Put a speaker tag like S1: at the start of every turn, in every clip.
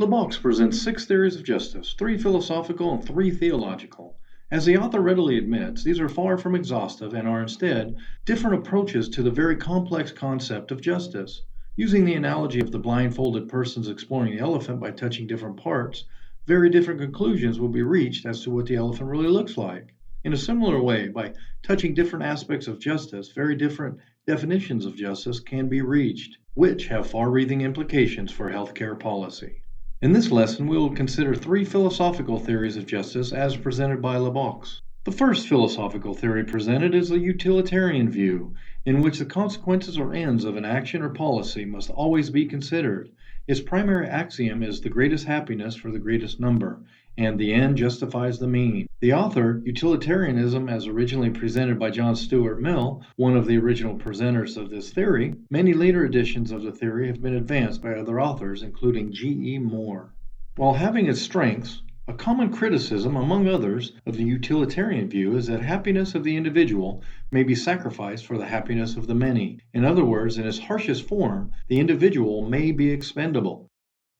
S1: Lebox presents 6 theories of justice, 3 philosophical and 3 theological. As the author readily admits, these are far from exhaustive and are instead different approaches to the very complex concept of justice. Using the analogy of the blindfolded persons exploring the elephant by touching different parts, very different conclusions will be reached as to what the elephant really looks like. In a similar way, by touching different aspects of justice, very different definitions of justice can be reached, which have far-reaching implications for healthcare policy. In this lesson, we will consider 3 philosophical theories of justice as presented by Lebox. The first philosophical theory presented is the utilitarian view, in which the consequences or ends of an action or policy must always be considered. Its primary axiom is the greatest happiness for the greatest number, and the end justifies the mean. The author, utilitarianism as originally presented by John Stuart Mill, one of the original presenters of this theory, many later editions of the theory have been advanced by other authors, including G.E. Moore. While having its strengths, a common criticism, among others, of the utilitarian view is that happiness of the individual may be sacrificed for the happiness of the many. In other words, in its harshest form, the individual may be expendable.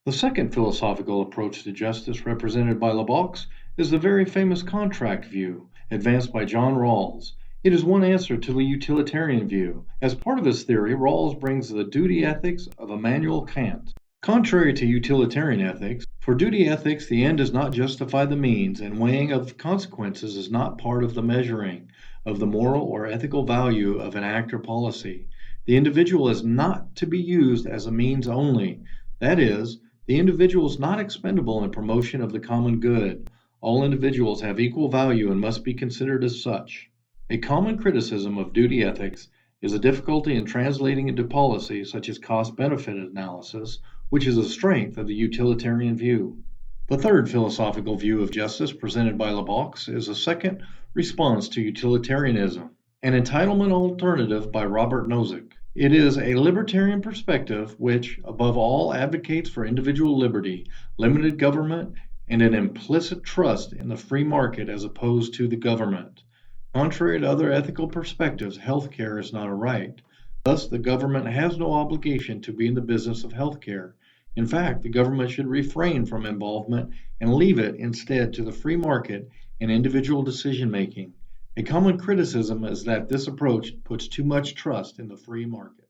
S1: The second philosophical approach to justice represented by Lebox is the very famous contract view, advanced by John Rawls. It is one answer to the utilitarian view. As part of his theory, Rawls brings the duty ethics of Immanuel Kant. Contrary to utilitarian ethics, for duty ethics the end does not justify the means, and weighing of consequences is not part of the measuring of the moral or ethical value of an act or policy. The individual is not to be used as a means only. That is, the individual is not expendable in the promotion of the common good. All individuals have equal value and must be considered as such. A common criticism of duty ethics is a difficulty in translating into policy, such as cost-benefit analysis, which is a strength of the utilitarian view. The third philosophical view of justice presented by Lebox is a second response to utilitarianism, an entitlement alternative by Robert Nozick. It is a libertarian perspective which, above all, advocates for individual liberty, limited government, and an implicit trust in the free market as opposed to the government. Contrary to other ethical perspectives, healthcare is not a right. Thus, the government has no obligation to be in the business of healthcare. In fact, the government should refrain from involvement and leave it instead to the free market and individual decision-making. A common criticism is that this approach puts too much trust in the free market.